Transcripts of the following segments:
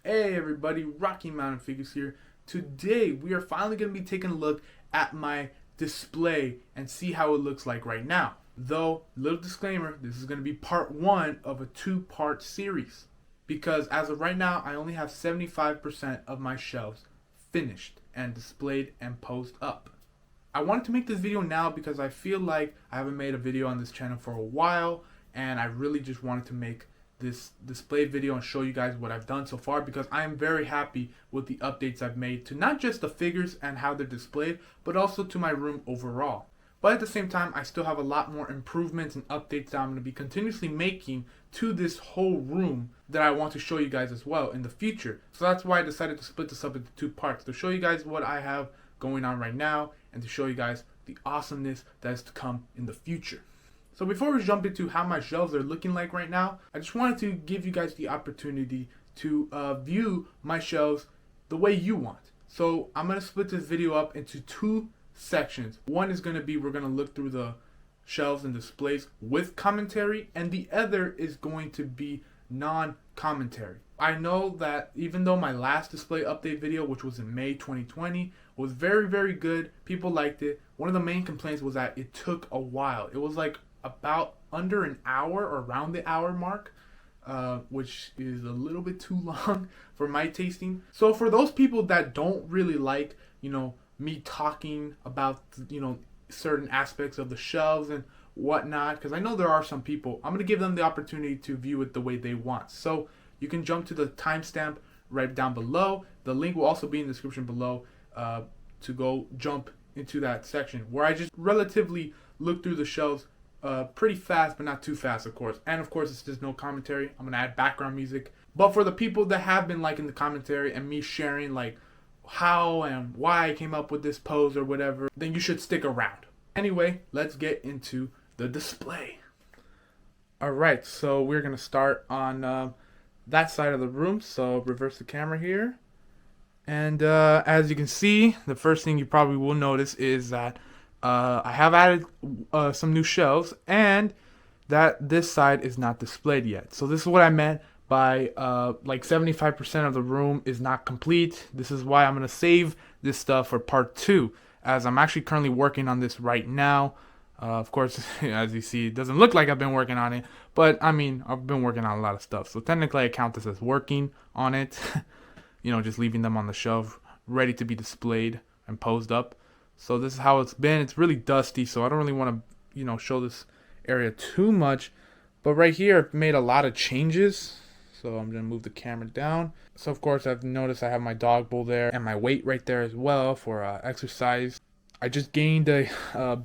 Hey everybody, Rocky Mountain Figures here. Today we are finally going to be taking a look at my display and see how it looks like right now. Though, little disclaimer, this is going to be part one of a two-part series. Because as of right now, I only have 75% of my shelves finished and displayed and posed up. I wanted to make this video now because I feel like I haven't made a video on this channel for a while, and I really just wanted to make this display video and show you guys what I've done so far, because I am very happy with the updates I've made to not just the figures and how they're displayed, but also to my room overall. But at the same time, I still have a lot more improvements and updates that I'm going to be continuously making to this whole room that I want to show you guys as well in the future. So that's why I decided to split this up into two parts, to show you guys what I have going on right now and to show you guys the awesomeness that is to come in the future. So before we jump into how my shelves are looking like right now, I just wanted to give you guys the opportunity to view my shelves the way you want. So I'm going to split this video up into two sections. One is going to be, we're going to look through the shelves and displays with commentary, and the other is going to be non-commentary. I know that even though my last display update video, which was in May 2020, was very good, people liked it. One of the main complaints was that it took a while. It was like about under an hour, or around the hour mark, which is a little bit too long for my tasting. So for those people that don't really like, me talking about, certain aspects of the shelves and whatnot, because I know there are some people, I'm going to give them the opportunity to view it the way they want. So you can jump to the timestamp right down below. The link will also be in the description below to go jump into that section where I just relatively look through the shelves pretty fast, but not too fast, of course. And of course, it's just no commentary. I'm gonna add background music. But for the people that have been liking the commentary and me sharing like how and why I came up with this pose or whatever, then you should stick around. Anyway, let's get into the display. Alright, so we're gonna start on that side of the room. So reverse the camera here. And as you can see, the first thing you probably will notice is that I have added some new shelves, and that this side is not displayed yet. So this is what I meant by like 75% of the room is not complete. This is why I'm going to save this stuff for part two, as I'm actually currently working on this right now. Of course, as you see, it doesn't look like I've been working on it, but I mean, I've been working on a lot of stuff. So technically I count this as working on it, just leaving them on the shelf ready to be displayed and posed up. So this is how it's been. It's really dusty, so I don't really want to, show this area too much. But right here, I've made a lot of changes. So I'm going to move the camera down. So of course, I've noticed I have my dog bowl there and my weight right there as well for exercise. I just gained a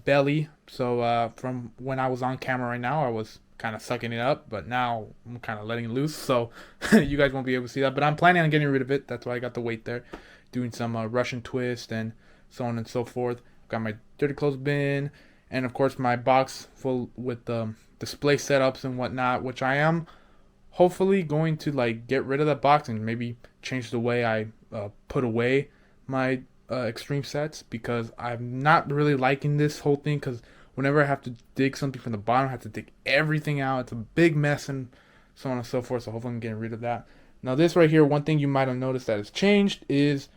belly. So from when I was on camera right now, I was kind of sucking it up. But now I'm kind of letting it loose. So you guys won't be able to see that. But I'm planning on getting rid of it. That's why I got the weight there. Doing some Russian twist and so on and so forth. Got my dirty clothes bin, and of course my box full with display setups and whatnot, which I am hopefully going to like get rid of that box and maybe change the way I put away my extreme sets, because I'm not really liking this whole thing, because whenever I have to dig something from the bottom, I have to dig everything out. It's a big mess and so on and so forth. So hopefully I'm getting rid of that. Now this right here, one thing you might have noticed that has changed is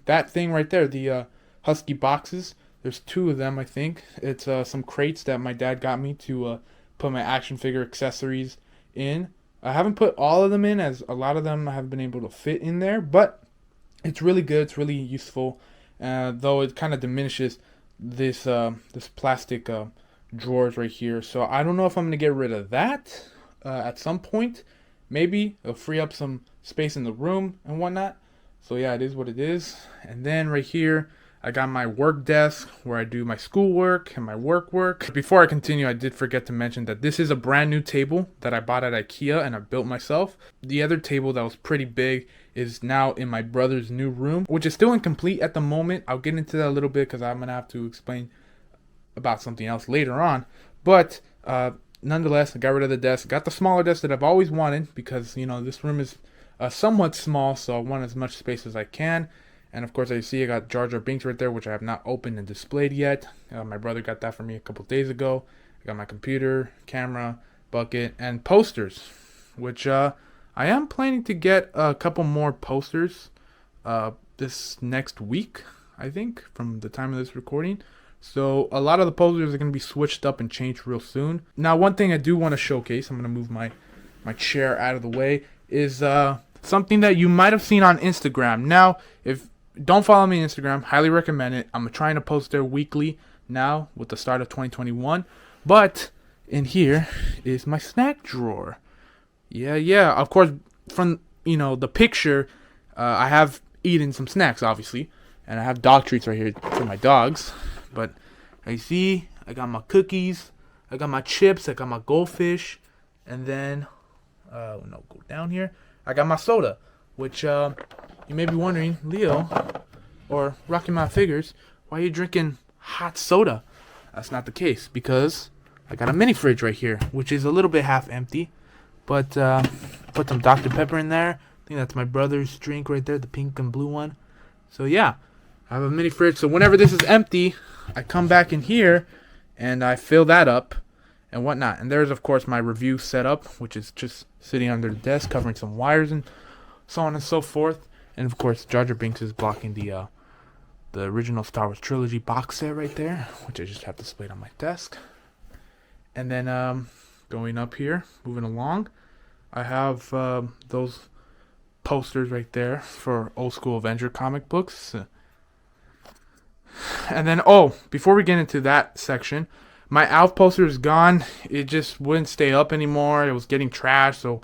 that thing right there, the Husky boxes. There's two of them, I think. It's some crates that my dad got me to put my action figure accessories in. I haven't put all of them in, as a lot of them I haven't been able to fit in there, but it's really good. It's really useful, though it kind of diminishes this plastic drawers right here. So I don't know if I'm going to get rid of that at some point. Maybe it'll free up some space in the room and whatnot. So yeah, it is what it is. And then right here, I got my work desk where I do my schoolwork and my work. Before I continue, I did forget to mention that this is a brand new table that I bought at IKEA and I built myself. The other table that was pretty big is now in my brother's new room, which is still incomplete at the moment. I'll get into that a little bit because I'm going to have to explain about something else later on. But nonetheless, I got rid of the desk. Got the smaller desk that I've always wanted, because, this room is somewhat small, so I want as much space as I can. And of course, as you see, I got Jar Jar Binks right there, which I have not opened and displayed yet. My brother got that for me a couple days ago. I got my computer, camera, bucket, and posters, which I am planning to get a couple more posters this next week, I think, from the time of this recording. So a lot of the posters are going to be switched up and changed real soon. Now, one thing I do want to showcase, I'm going to move my chair out of the way, is something that you might have seen on Instagram. Now, if don't follow me on Instagram, highly recommend it. I'm trying to post there weekly now with the start of 2021. But in here is my snack drawer. Yeah. Of course, from the picture, I have eaten some snacks, obviously, and I have dog treats right here for my dogs. But I see I got my cookies, I got my chips, I got my goldfish, and then go down here. I got my soda, which you may be wondering, Leo, or Rocky Mountain Figures, why are you drinking hot soda? That's not the case, because I got a mini fridge right here, which is a little bit half empty, but put some Dr. Pepper in there. I think that's my brother's drink right there, the pink and blue one. So yeah, I have a mini fridge, so whenever this is empty, I come back in here and I fill that up and whatnot. And there's, of course, my review setup, which is just sitting under the desk, covering some wires and so on and so forth. And of course, Jar Jar Binks is blocking the original Star Wars trilogy box set right there, which I just have displayed on my desk. And then going up here, moving along, I have those posters right there for old school Avenger comic books. And then, before we get into that section, my Alf poster is gone. It just wouldn't stay up anymore. It was getting trashed, so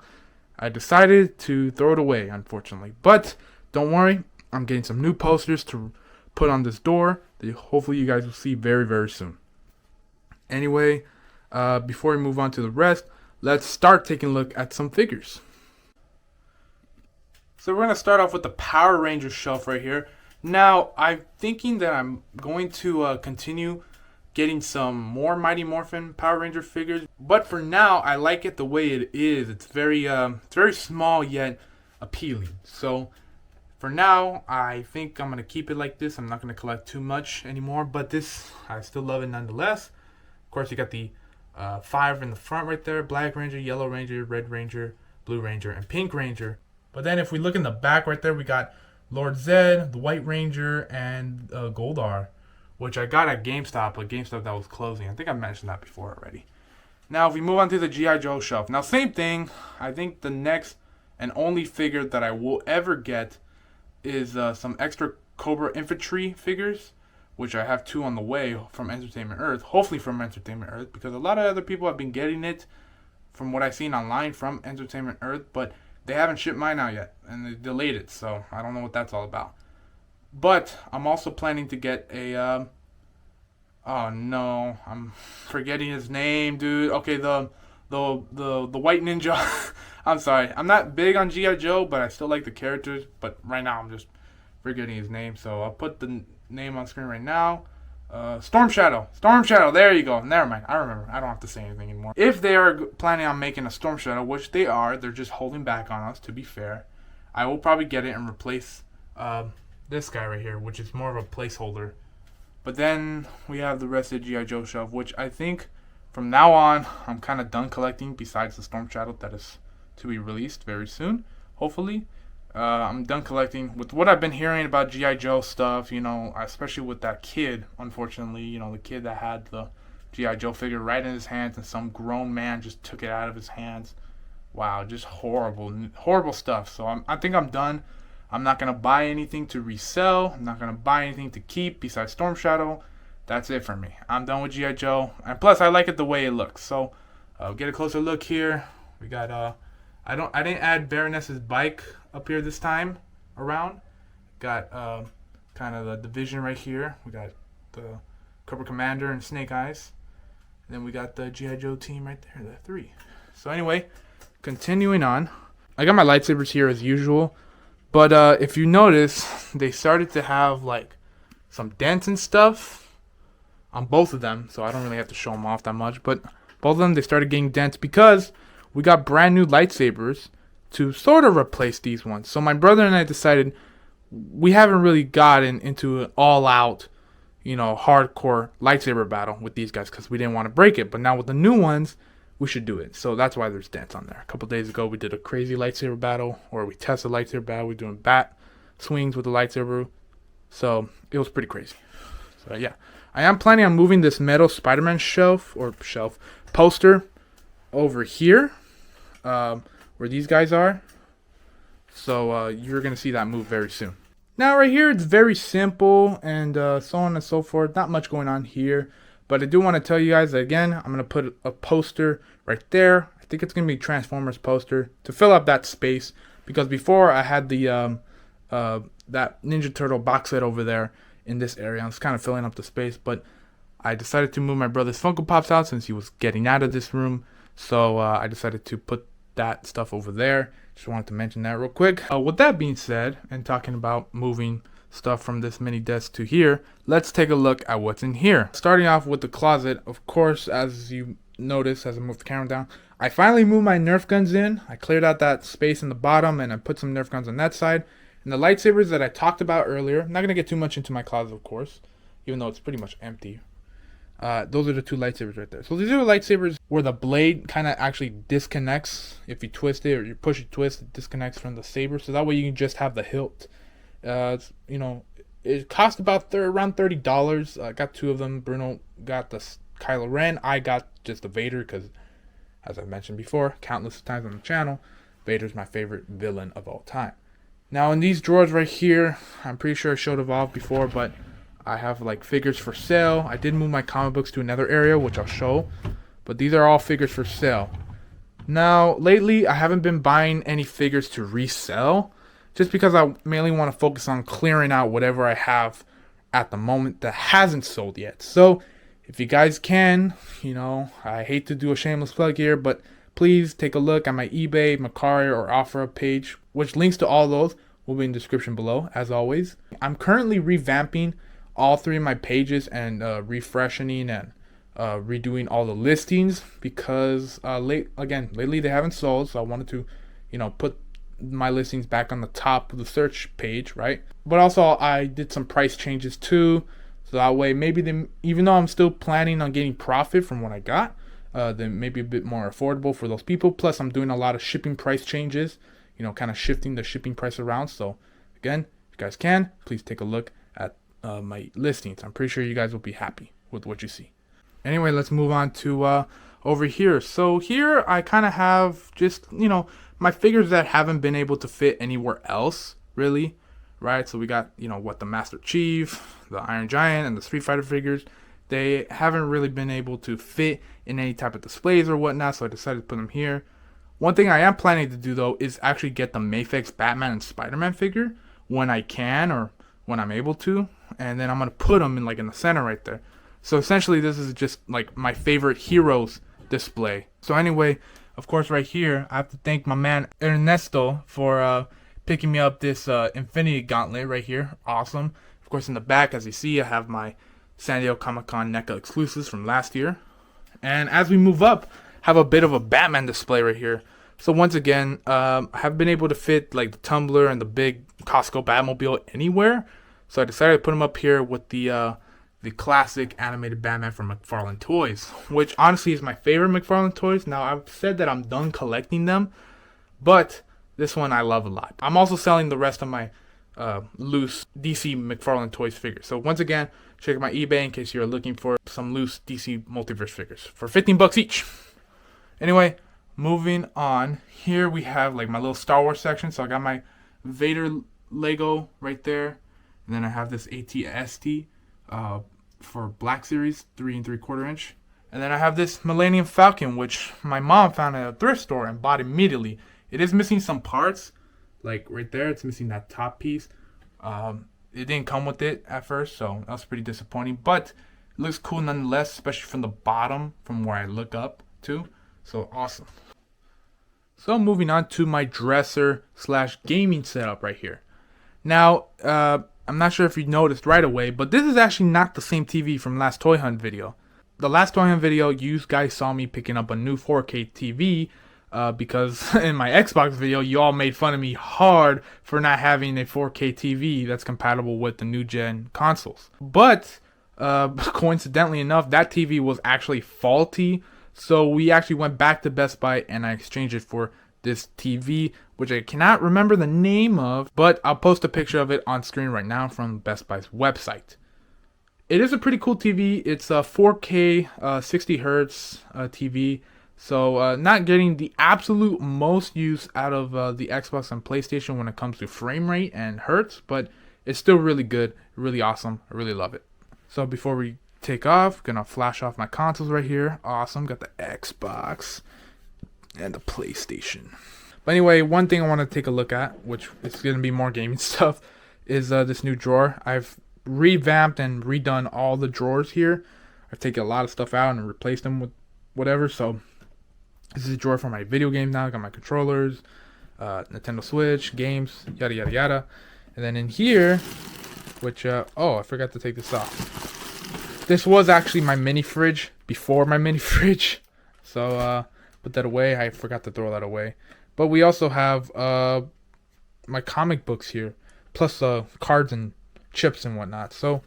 I decided to throw it away, unfortunately. But don't worry, I'm getting some new posters to put on this door that hopefully you guys will see very, very soon. Anyway, before we move on to the rest, let's start taking a look at some figures. So we're going to start off with the Power Rangers shelf right here. Now, I'm thinking that I'm going to continue getting some more Mighty Morphin Power Ranger figures. But for now, I like it the way it is. It's very small yet appealing. So for now, I think I'm going to keep it like this. I'm not going to collect too much anymore. But this, I still love it nonetheless. Of course, you got the 5 in the front right there. Black Ranger, Yellow Ranger, Red Ranger, Blue Ranger, and Pink Ranger. But then if we look in the back right there, we got Lord Zed, the White Ranger, and Goldar, which I got at GameStop, but GameStop that was closing. I think I mentioned that before already. Now, if we move on to the G.I. Joe shelf. Now, same thing. I think the next and only figure that I will ever get is some extra Cobra Infantry figures, which I have 2 on the way from Entertainment Earth. Hopefully from Entertainment Earth, because a lot of other people have been getting it from what I've seen online from Entertainment Earth, but they haven't shipped mine out yet, and they delayed it, so I don't know what that's all about. But I'm also planning to get a, oh no, I'm forgetting his name, dude. Okay, the White Ninja. I'm sorry, I'm not big on G.I. Joe, but I still like the characters, but right now I'm just forgetting his name, so I'll put the name on screen right now. Storm Shadow, there you go. Never mind, I remember. I don't have to say anything anymore. If they are planning on making a Storm Shadow, which they are, they're just holding back on us, to be fair, I will probably get it and replace this guy right here, which is more of a placeholder. But then we have the rest of the G.I. Joe shelf, which I think from now on I'm kind of done collecting, besides the Storm Shadow that is to be released very soon, hopefully. I'm done collecting. With what I've been hearing about G.I. Joe stuff, especially with that kid, unfortunately, the kid that had the G.I. Joe figure right in his hands and some grown man just took it out of his hands. Wow, just horrible stuff. So I think I'm done. I'm not going to buy anything to resell. I'm not going to buy anything to keep besides Storm Shadow. That's it for me. I'm done with G.I. Joe. And plus, I like it the way it looks. So, get a closer look here. We got, I didn't add Baroness's bike up here this time around. Got kind of the division right here. We got the Cobra Commander and Snake Eyes. And then we got the G.I. Joe team right there, the 3. So anyway, continuing on. I got my lightsabers here as usual. But if you notice, they started to have like some dents and stuff on both of them. So I don't really have to show them off that much. But both of them, they started getting dents because we got brand new lightsabers to sort of replace these ones. So my brother and I decided we haven't really gotten into an all-out, hardcore lightsaber battle with these guys because we didn't want to break it. But now with the new ones, we should do it. So that's why there's dents on there. A couple days ago, we did a crazy lightsaber battle, or we tested lightsaber battle. We're doing bat swings with the lightsaber. So it was pretty crazy. So yeah, I am planning on moving this metal Spider-Man poster over here, where these guys are. So you're going to see that move very soon. Now right here, it's very simple and so on and so forth. Not much going on here. But I do want to tell you guys that, again, I'm going to put a poster right there. I think it's going to be a Transformers poster to fill up that space. Because before I had the that Ninja Turtle box set over there in this area. I was kind of filling up the space. But I decided to move my brother's Funko Pops out since he was getting out of this room. So I decided to put that stuff over there. Just wanted to mention that real quick. With that being said, and talking about moving stuff from this mini desk to here, let's take a look at what's in here. Starting off with the closet, of course, as you notice as I move the camera down, I finally moved my Nerf guns in. I cleared out that space in the bottom and I put some Nerf guns on that side. And the lightsabers that I talked about earlier, I'm not going to get too much into my closet, of course, even though it's pretty much empty. Those are the two lightsabers right there. So these are the lightsabers where the blade kind of actually disconnects. If you twist it or you push it, twist, it disconnects from the saber. So that way you can just have the hilt. You know, it cost about around $30. I got two of them. Bruno got the Kylo Ren. I got just the Vader because, as I've mentioned before, countless times on the channel, Vader's my favorite villain of all time. Now in these drawers right here, I'm pretty sure I showed Evolve before, but I have like figures for sale. I did move my comic books to another area, which I'll show, but these are all figures for sale. Now lately, I haven't been buying any figures to resell, just because I mainly want to focus on clearing out whatever I have at the moment that hasn't sold yet. So if you guys can, you know, I hate to do a shameless plug here, but please take a look at my eBay, Mercari, or OfferUp page, which links to all those will be in the description below, as always. I'm currently revamping all three of my pages and refreshing and redoing all the listings because lately they haven't sold, so I wanted to, you know, put my listings back on the top of the search page, right? But also I did some price changes too, so that way maybe even though I'm still planning on getting profit from what I got, then maybe a bit more affordable for those people. Plus I'm doing a lot of shipping price changes, you know, kind of shifting the shipping price around. So again, if you guys can, please take a look at my listings. I'm pretty sure you guys will be happy with what you see. Anyway, let's move on to over here. So here I kind of have just, you know, my figures that haven't been able to fit anywhere else, really, right? So we got, you know, what, the Master Chief, the Iron Giant, and the Street Fighter figures. They haven't really been able to fit in any type of displays or whatnot, so I decided to put them here. One thing I am planning to do, though, is actually get the Mafex Batman and Spider-Man figure when I can or when I'm able to, and then I'm going to put them in, like, in the center right there. So essentially, this is just, like, my favorite heroes display. So anyway, of course, right here, I have to thank my man Ernesto for picking me up this Infinity Gauntlet right here. Awesome. Of course, in the back, as you see, I have my San Diego Comic-Con NECA exclusives from last year. And as we move up, I have a bit of a Batman display right here. So once again, I haven't been able to fit like the tumbler and the big Costco Batmobile anywhere. So I decided to put them up here with the classic animated Batman from McFarlane Toys, which honestly is my favorite McFarlane Toys. Now, I've said that I'm done collecting them, but this one I love a lot. I'm also selling the rest of my loose DC McFarlane Toys figures. So once again, check out my eBay in case you're looking for some loose DC Multiverse figures for 15 bucks each. Anyway, moving on. Here we have like my little Star Wars section. So I got my Vader Lego right there. And then I have this AT-ST for Black Series 3 3/4 inch. And then I have this Millennium Falcon, which my mom found at a thrift store and bought immediately. It is missing some parts, like right there. It's missing that top piece. It didn't come with it at first, so that was pretty disappointing. But it looks cool nonetheless, especially from the bottom, from where I look up to. So awesome. So moving on to my dresser / gaming setup right here. Now, I'm not sure if you noticed right away, but this is actually not the same TV from last Toy Hunt video. The last Toy Hunt video, you guys saw me picking up a new 4K TV because in my Xbox video, you all made fun of me hard for not having a 4K TV that's compatible with the new gen consoles. But coincidentally enough, that TV was actually faulty. So we actually went back to Best Buy and I exchanged it for this TV, which I cannot remember the name of, but I'll post a picture of it on screen right now from Best Buy's website. It is a pretty cool TV. It's a 4K 60 hertz TV. So not getting the absolute most use out of the Xbox and PlayStation when it comes to frame rate and hertz, but it's still really good, really awesome. I really love it. So before we take off, gonna flash off my consoles right here. Awesome, got the Xbox and the PlayStation. But anyway, one thing I want to take a look at, which is gonna be more gaming stuff, is this new drawer. I've revamped and redone all the drawers here. I've taken a lot of stuff out and replaced them with whatever. So this is a drawer for my video games now. I got my controllers, Nintendo Switch, games, yada yada yada. And then in here, which oh, I forgot to take this off. This was actually my mini fridge before my mini fridge. So put that away. I forgot to throw that away. But we also have my comic books here, plus cards and chips and whatnot. So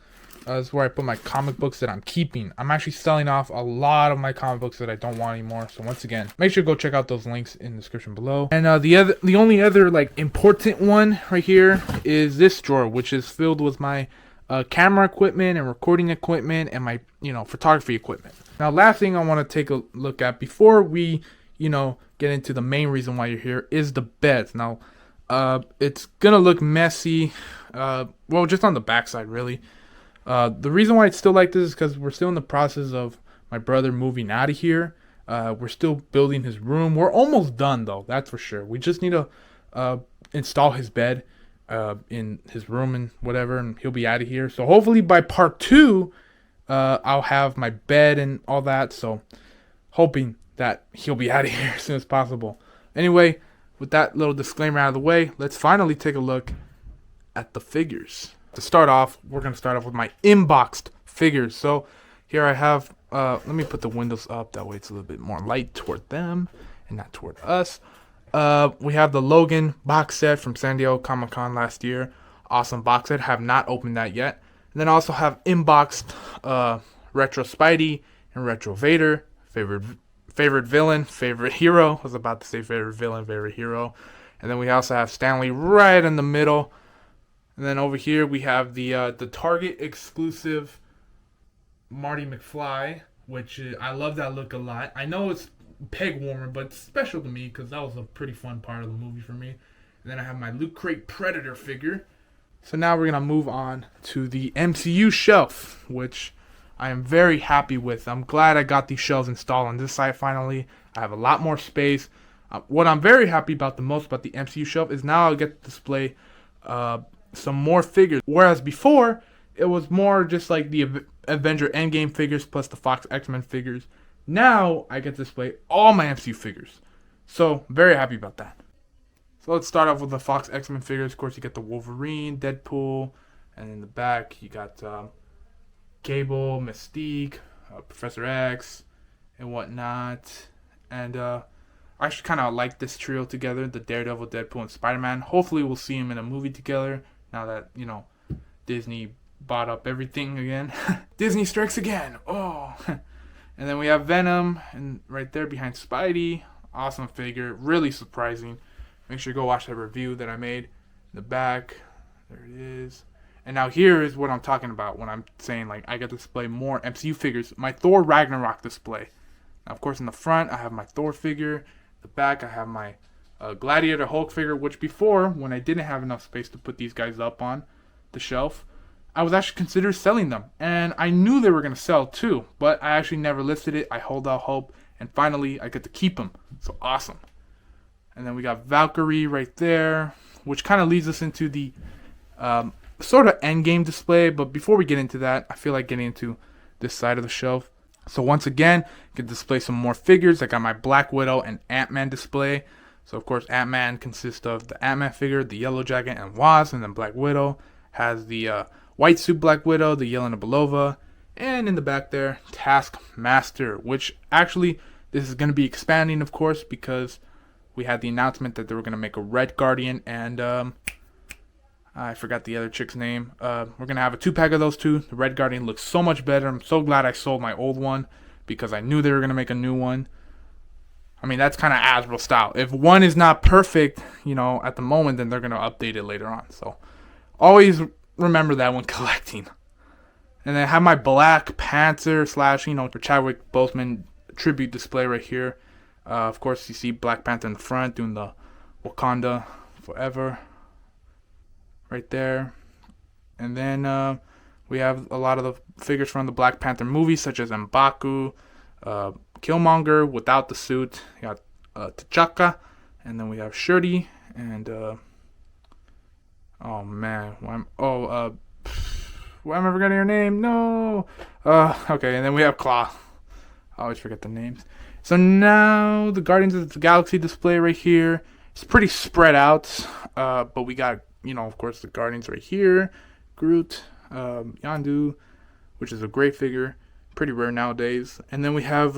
this is where I put my comic books that I'm keeping. I'm actually selling off a lot of my comic books that I don't want anymore. So once again, make sure to go check out those links in the description below. And the only other like important one right here is this drawer, which is filled with my camera equipment and recording equipment and my photography equipment. Now, last thing I want to take a look at before we get into the main reason why you're here is the beds. Now, it's gonna look messy. Well, just on the backside, really. The reason why it's still like this is because we're still in the process of my brother moving out of here. We're still building his room. We're almost done, though, that's for sure. We just need to install his bed in his room and whatever, and he'll be out of here. So hopefully by part 2, I'll have my bed and all that. So hoping that he'll be out of here as soon as possible. Anyway, with that little disclaimer out of the way, let's finally take a look at the figures. To start off, we're going to start off with my inboxed figures. So here I have, let me put the windows up, that way it's a little bit more light toward them and not toward us. We have the Logan box set from San Diego Comic-Con last year. Awesome box set, have not opened that yet. And then I also have inboxed Retro Spidey and Retro Vader, favorite villain, favorite hero. I was about to say favorite villain, favorite hero. And then we also have Stanley right in the middle. And then over here we have the Target exclusive Marty McFly, which I love that look a lot. I know it's peg warmer, but it's special to me because that was a pretty fun part of the movie for me. And then I have my Loot Crate Predator figure. So now we're going to move on to the MCU shelf, which I am very happy with. I'm glad I got these shelves installed on this side finally. I have a lot more space. What I'm very happy about the most about the MCU shelf is now I'll get to display some more figures. Whereas before, it was more just like the Avenger Endgame figures plus the Fox X-Men figures. Now I get to display all my MCU figures. So, very happy about that. So let's start off with the Fox X-Men figures. Of course, you get the Wolverine, Deadpool, and in the back you got Cable, Mystique, Professor X, and whatnot. And I actually kind of like this trio together, the Daredevil, Deadpool, and Spider-Man. Hopefully we'll see them in a movie together now that, Disney bought up everything again. Disney strikes again. Oh. And then we have Venom and right there behind Spidey. Awesome figure. Really surprising. Make sure you go watch that review that I made. In the back. There it is. And now here is what I'm talking about when I'm saying like I get to display more MCU figures. My Thor Ragnarok display. Now, of course, in the front I have my Thor figure. The back I have my Gladiator Hulk figure, which before, when I didn't have enough space to put these guys up on the shelf, I was actually considering selling them. And I knew they were going to sell too, but I actually never listed it. I hold out hope, and finally I get to keep them. So awesome. And then we got Valkyrie right there, which kind of leads us into the sort of endgame display. But before we get into that, I feel like getting into this side of the shelf. So once again, I can display some more figures. I got my Black Widow and Ant-Man display. So of course, Ant-Man consists of the Ant-Man figure, the Yellow Jacket, and Wasp. And then Black Widow has the white suit Black Widow, the Yelena Belova. And in the back there, Taskmaster, which actually, this is going to be expanding, of course, because we had the announcement that they were going to make a Red Guardian, and I forgot the other chick's name. We're going to have a 2-pack of those two. The Red Guardian looks so much better. I'm so glad I sold my old one. because I knew they were going to make a new one. I mean, that's kind of Hasbro style. If one is not perfect, at the moment, then they're going to update it later on. So always remember that when collecting. And then I have my Black Panther / for Chadwick Boseman tribute display right here. Of course, you see Black Panther in the front doing the Wakanda Forever right there. And then we have a lot of the figures from the Black Panther movies, such as M'Baku, Killmonger without the suit. You got T'Chaka, and then we have Shuri, and oh man, why am I forgetting her name? No. Okay, and then we have Claw. I always forget the names. So now the Guardians of the Galaxy display right here. It's pretty spread out, but we got of course the Guardians right here, Groot, Yondu, which is a great figure. Pretty rare nowadays. And then we have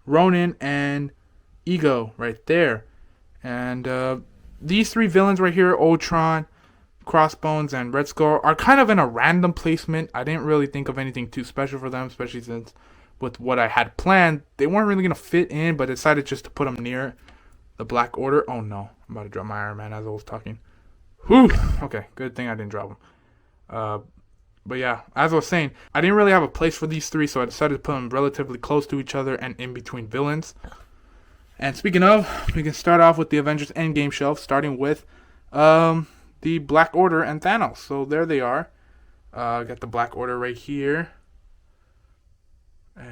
Ronin and Ego right there. And these three villains right here, Ultron, Crossbones, and Red Skull, are kind of in a random placement. I didn't really think of anything too special for them, especially since with what I had planned, they weren't really going to fit in, but I decided just to put them near the Black Order. Oh no, I'm about to drop my Iron Man as I was talking. Whew. Okay, good thing I didn't drop them. But yeah, as I was saying, I didn't really have a place for these three, so I decided to put them relatively close to each other and in between villains. And speaking of, we can start off with the Avengers Endgame shelf, starting with the Black Order and Thanos. So there they are. Got the Black Order right here.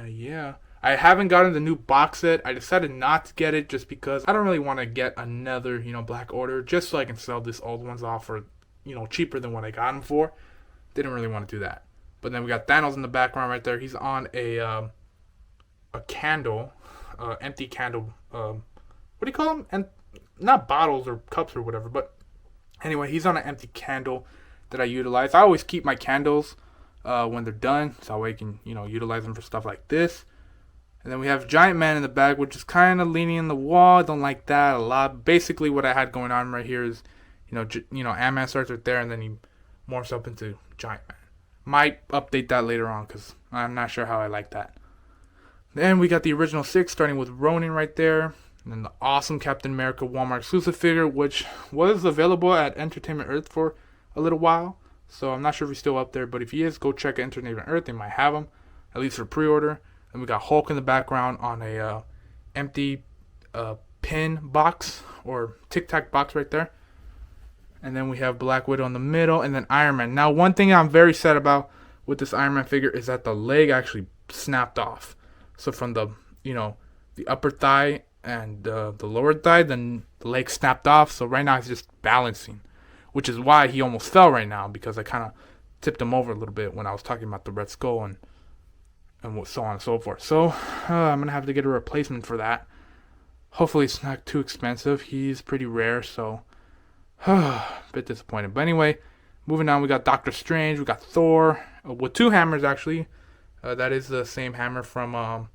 Yeah. I haven't gotten the new box set. I decided not to get it just because I don't really want to get another, Black Order, just so I can sell this old ones off for, cheaper than what I got them for. Didn't really want to do that. But then we got Thanos in the background right there. He's on a candle, empty candle. What do you call them? And not bottles or cups or whatever. But anyway, he's on an empty candle that I utilize. I always keep my candles when they're done, so I can utilize them for stuff like this. And then we have Giant Man in the back, which is kind of leaning in the wall. I don't like that a lot. Basically, what I had going on right here is, Ant-Man starts right there, and then he morphs up into Giant Man. Might update that later on because I'm not sure how I like that. Then we got the original 6 starting with Ronin right there. And then the awesome Captain America Walmart exclusive figure, which was available at Entertainment Earth for a little while. So I'm not sure if he's still up there, but if he is, go check Entertainment Earth. They might have him, at least for pre-order. And we got Hulk in the background on a empty pin box or Tic Tac box right there. And then we have Black Widow in the middle, and then Iron Man. Now, one thing I'm very sad about with this Iron Man figure is that the leg actually snapped off. So from the, the upper thigh and the lower thigh, then the leg snapped off. So right now he's just balancing, which is why he almost fell right now, because I kind of tipped him over a little bit when I was talking about the Red Skull and so on and so forth. So I'm going to have to get a replacement for that. Hopefully it's not too expensive. He's pretty rare, so a bit disappointed. But anyway, moving on, we got Doctor Strange, we got Thor, with 2 hammers actually. That is the same hammer from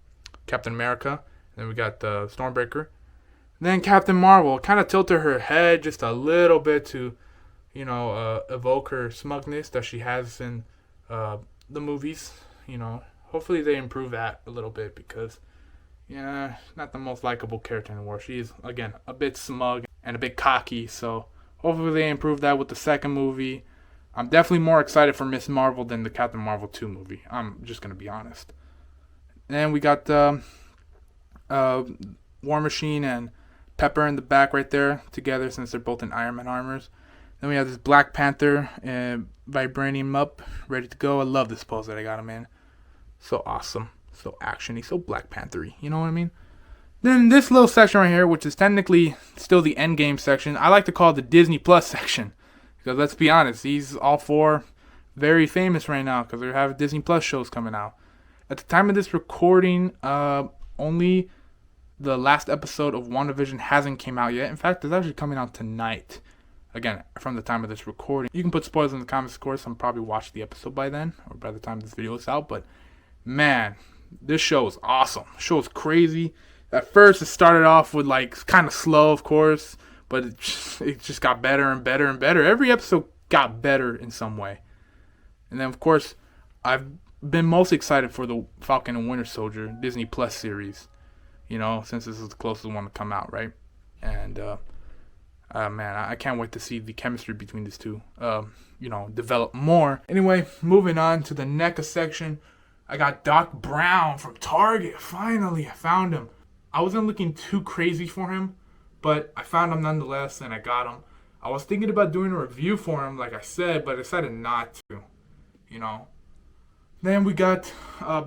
Captain America. And then we got the Stormbreaker. And then Captain Marvel kind of tilted her head just a little bit to, evoke her smugness that she has in the movies. Hopefully they improve that a little bit because, not the most likable character in the world. She's, again, a bit smug and a bit cocky. So hopefully they improve that with the second movie. I'm definitely more excited for Miss Marvel than the Captain Marvel 2 movie. I'm just going to be honest. And we got War Machine and Pepper in the back right there together since they're both in Iron Man armors. Then we have this Black Panther and Vibranium up, ready to go. I love this pose that I got him in. So awesome. So actiony. So Black Panther-y. You know what I mean? Then this little section right here, which is technically still the Endgame section, I like to call it the Disney Plus section. Because let's be honest, these all 4 very famous right now because they have Disney Plus shows coming out. At the time of this recording, only the last episode of WandaVision hasn't came out yet. In fact, it's actually coming out tonight. Again, from the time of this recording. You can put spoilers in the comments, of course. I'm probably watched the episode by then, or by the time this video is out. But, man, this show is awesome. The show is crazy. At first, it started off with, kind of slow, of course. But it just got better and better and better. Every episode got better in some way. And then, of course, I've been most excited for the Falcon and Winter Soldier Disney Plus series. You know, since this is the closest one to come out, right? And man, I can't wait to see the chemistry between these two. You know, develop more. Anyway, moving on to the NECA section. I got Doc Brown from Target. Finally, I found him. I wasn't looking too crazy for him, but I found him nonetheless, and I got him. I was thinking about doing a review for him, like I said, but I decided not to. You know. Then we got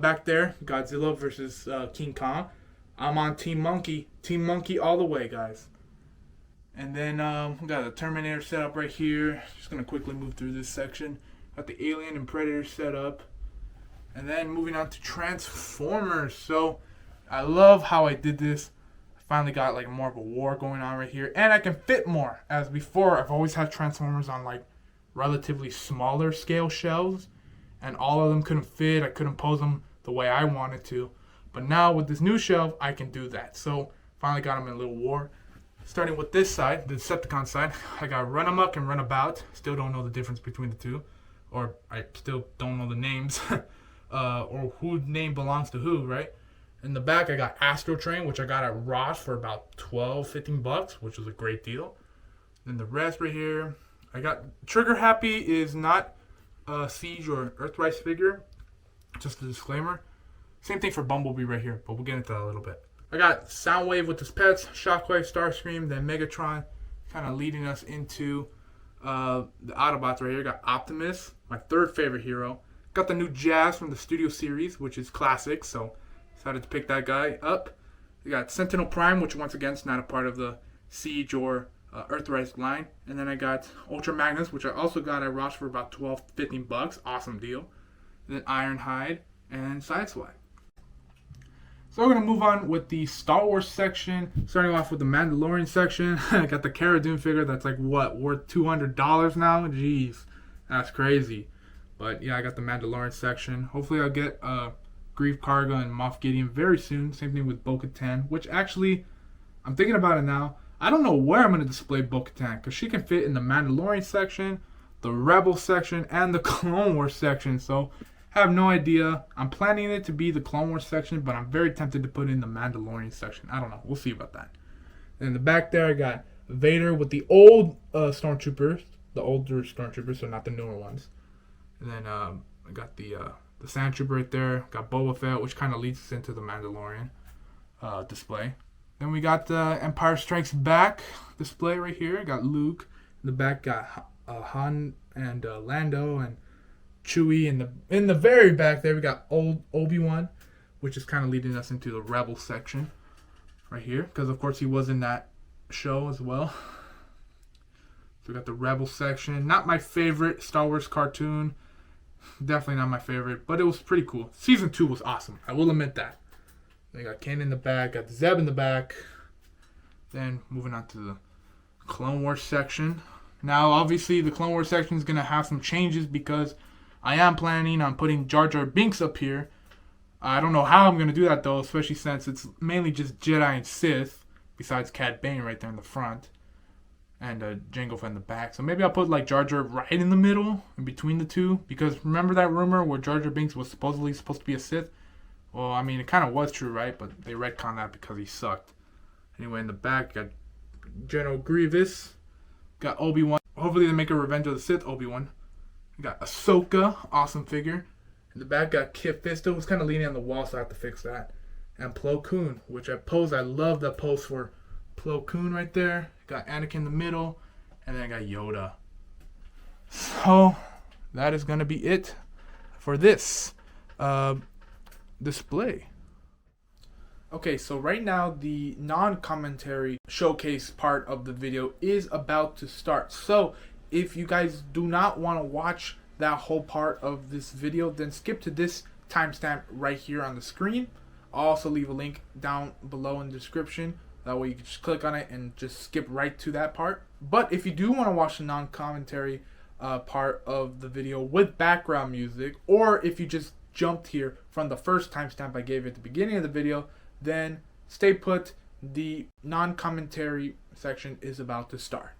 back there Godzilla versus King Kong. I'm on Team Monkey. Team Monkey all the way, guys. And then we got the Terminator set up right here. Just going to quickly move through this section. Got the Alien and Predator set up. And then moving on to Transformers. So I love how I did this. I finally got like more of a war going on right here. And I can fit more. As before, I've always had Transformers on like relatively smaller scale shelves. And all of them couldn't fit. I couldn't pose them the way I wanted to. But now with this new shelf, I can do that. So finally got them in a little war. Starting with this side, the Decepticon side, I got Run Amok and Run About. Still don't know the difference between the two. Or I still don't know the names. Or whose name belongs to who, right? In the back, I got Astro Train, which I got at Ross for about $12-15, which was a great deal. Then the rest right here, I got Trigger Happy is not a Siege or Earthrise figure. Just a disclaimer. Same thing for Bumblebee right here, but we'll get into that a little bit. I got Soundwave with his pets, Shockwave, Starscream, then Megatron, kind of leading us into the Autobots right here. Got Optimus, my third favorite hero. Got the new Jazz from the Studio Series, which is classic, so decided to pick that guy up. We got Sentinel Prime, which once again is not a part of the Siege or Earthrise line. And then I got Ultra Magnus, which I also got at Ross for about $12-15. Awesome deal. And then Ironhide and Sideswipe. So we're going to move on with the Star Wars section, starting off with the Mandalorian section. I got the Cara Dune figure that's like, what, worth $200 now? Jeez, that's crazy. But yeah, I got the Mandalorian section. Hopefully I'll get Grief Karga and Moff Gideon very soon. Same thing with Bo-Katan, which actually, I'm thinking about it now. I don't know where I'm going to display Bo-Katan, because she can fit in the Mandalorian section, the Rebel section, and the Clone Wars section. So I have no idea. I'm planning it to be the Clone Wars section, but I'm very tempted to put in the Mandalorian section. I don't know. We'll see about that. And in the back there, I got Vader with the old Stormtroopers, the older Stormtroopers, so not the newer ones. And then I got the Sand Trooper right there. Got Boba Fett, which kind of leads us into the Mandalorian display. Then we got the Empire Strikes Back display right here. Got Luke. In the back, got Han and Lando and Chewie. In the very back there, we got old Obi-Wan, which is kind of leading us into the Rebel section right here, because of course he was in that show as well. So we got the Rebel section. Not my favorite Star Wars cartoon. Definitely not my favorite, but it was pretty cool. Season 2 was awesome. I will admit that. They got Kanan in the back, got Zeb in the back. Then moving on to the Clone Wars section. Now, obviously, the Clone Wars section is going to have some changes because I am planning on putting Jar Jar Binks up here. I don't know how I'm going to do that, though, especially since it's mainly just Jedi and Sith, besides Cad Bane right there in the front, and Jango Fett in the back. So maybe I'll put like Jar Jar right in the middle, in between the two, because remember that rumor where Jar Jar Binks was supposedly supposed to be a Sith? Well, I mean, it kind of was true, right? But they retconned that because he sucked. Anyway, in the back, got General Grievous. Got Obi-Wan. Hopefully they make a Revenge of the Sith Obi-Wan. Got Ahsoka. Awesome figure. In the back, got Kit Fisto, who's kind of leaning on the wall, so I have to fix that. And Plo Koon, which I love that pose for Plo Koon right there. Got Anakin in the middle. And then I got Yoda. So, that is going to be it for this display. Okay, so right now the non-commentary showcase part of the video is about to start. So if you guys do not want to watch that whole part of this video, then skip to this timestamp right here on the screen. I'll also leave a link down below in the description. That way you can just click on it and just skip right to that part. But if you do want to watch the non-commentary part of the video with background music, or if you just jumped here from the first timestamp I gave at the beginning of the video, then stay put. The non-commentary section is about to start.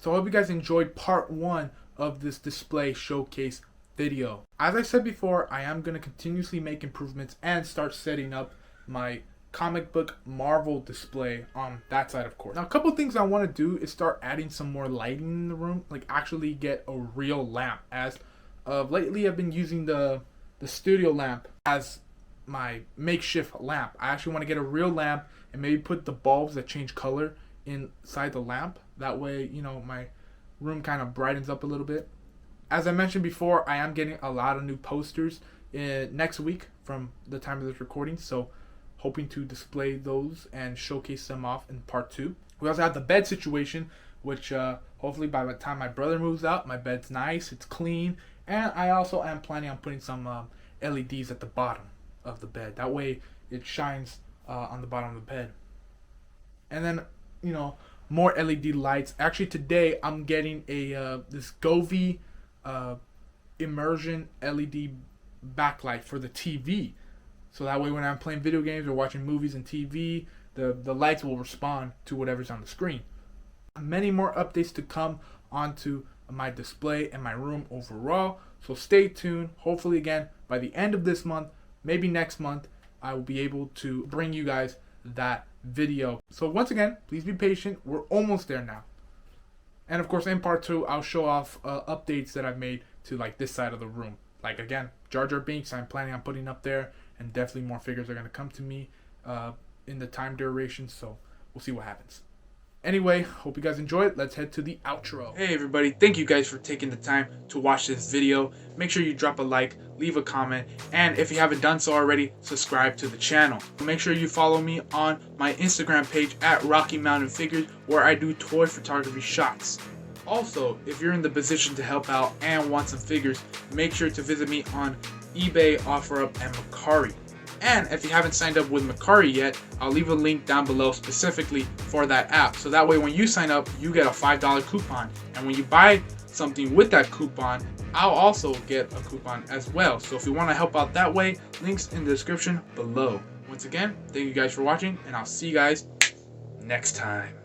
So I hope you guys enjoyed part 1 of this display showcase video. As I said before, I am going to continuously make improvements and start setting up my comic book Marvel display on that side, of course. Now, a couple things I want to do is start adding some more lighting in the room, like actually get a real lamp. As of lately, I've been using the studio lamp as my makeshift lamp. I actually want to get a real lamp and maybe put the bulbs that change color inside the lamp. That way, you know, my room kind of brightens up a little bit. As I mentioned before, I am getting a lot of new posters next week from the time of this recording, so hoping to display those and showcase them off in part 2. We also have the bed situation, which hopefully by the time my brother moves out, my bed's nice, it's clean, and I also am planning on putting some LEDs at the bottom of the bed. That way it shines on the bottom of the bed. And then, you know, more LED lights. Actually, today I'm getting a this Govee immersion LED backlight for the TV. So that way when I'm playing video games or watching movies and TV, the lights will respond to whatever's on the screen. Many more updates to come onto my display and my room overall. So stay tuned. Hopefully, again, by the end of this month, maybe next month, I will be able to bring you guys that video. So once again, please be patient. We're almost there now. And of course, in part 2, I'll show off updates that I've made to like this side of the room. Like again, Jar Jar Binks, I'm planning on putting up there, and definitely more figures are going to come to me in the time duration. So we'll see what happens. Anyway, hope you guys enjoyed. Let's head to the outro. Hey everybody, thank you guys for taking the time to watch this video. Make sure you drop a like, leave a comment, and if you haven't done so already, subscribe to the channel. Make sure you follow me on my Instagram page at Rocky Mountain Figures, where I do toy photography shots. Also, if you're in the position to help out and want some figures, make sure to visit me on eBay, OfferUp, and Mercari. And if you haven't signed up with Mercari yet, I'll leave a link down below specifically for that app. So that way when you sign up, you get a $5 coupon. And when you buy something with that coupon, I'll also get a coupon as well. So if you want to help out that way, links in the description below. Once again, thank you guys for watching, and I'll see you guys next time.